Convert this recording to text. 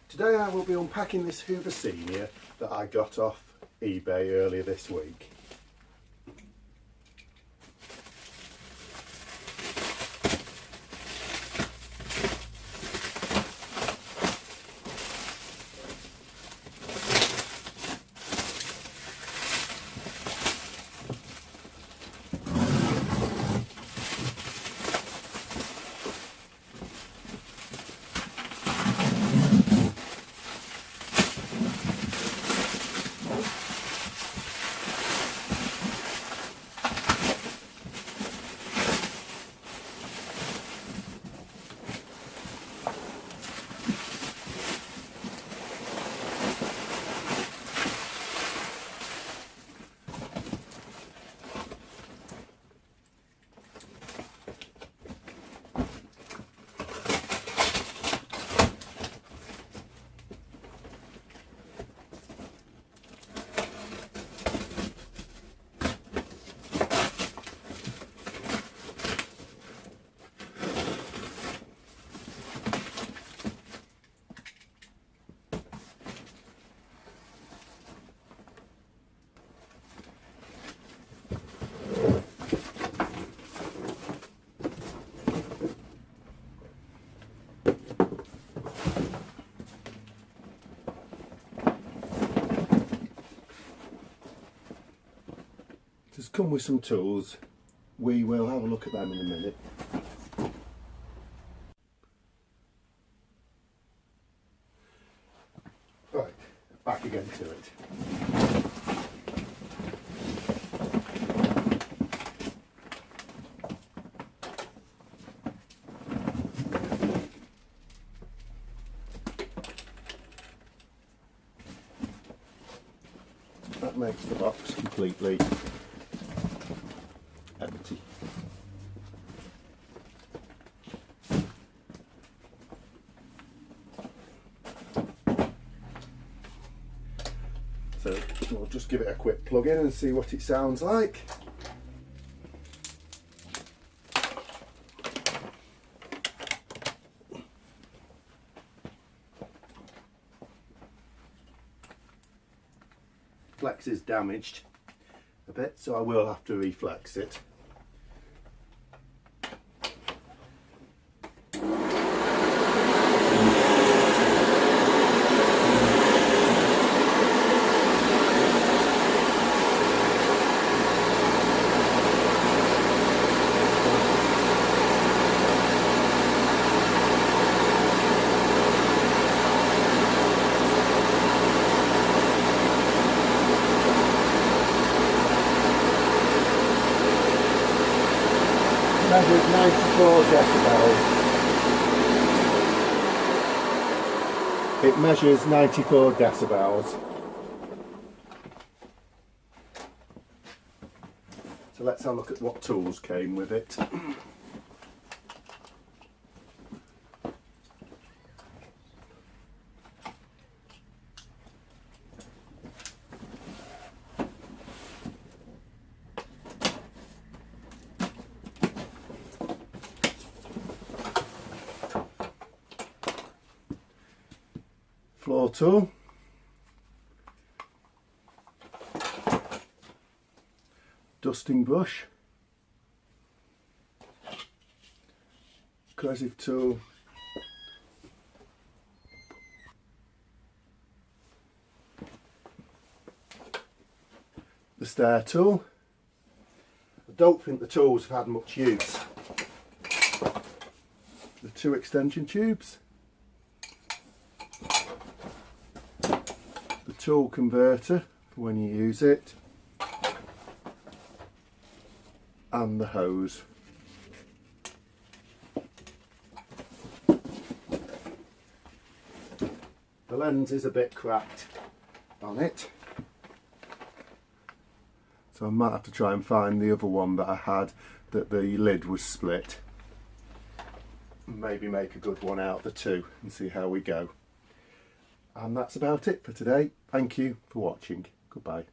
Today I will be unpacking this Hoover Senior that I got off eBay earlier this week. Just come with some tools. We will have a look at them in a minute. Right, back again to it. That makes the box completely empty. So we'll just give it a quick plug in and see what it sounds like. Flex is damaged a bit, so I will have to reflex it. Measures 94 decibels. It measures 94 decibels. So let's have a look at what tools came with it. Floor tool, dusting brush, corrosive tool, the stair tool. I don't think the tools have had much use. The two extension tubes. Tool converter for when you use it, and the hose. The lens is a bit cracked on it, so I might have to try and find the other one that I had that the lid was split. Maybe make a good one out of the two and see how we go. And that's about it for today. Thank you for watching. Goodbye.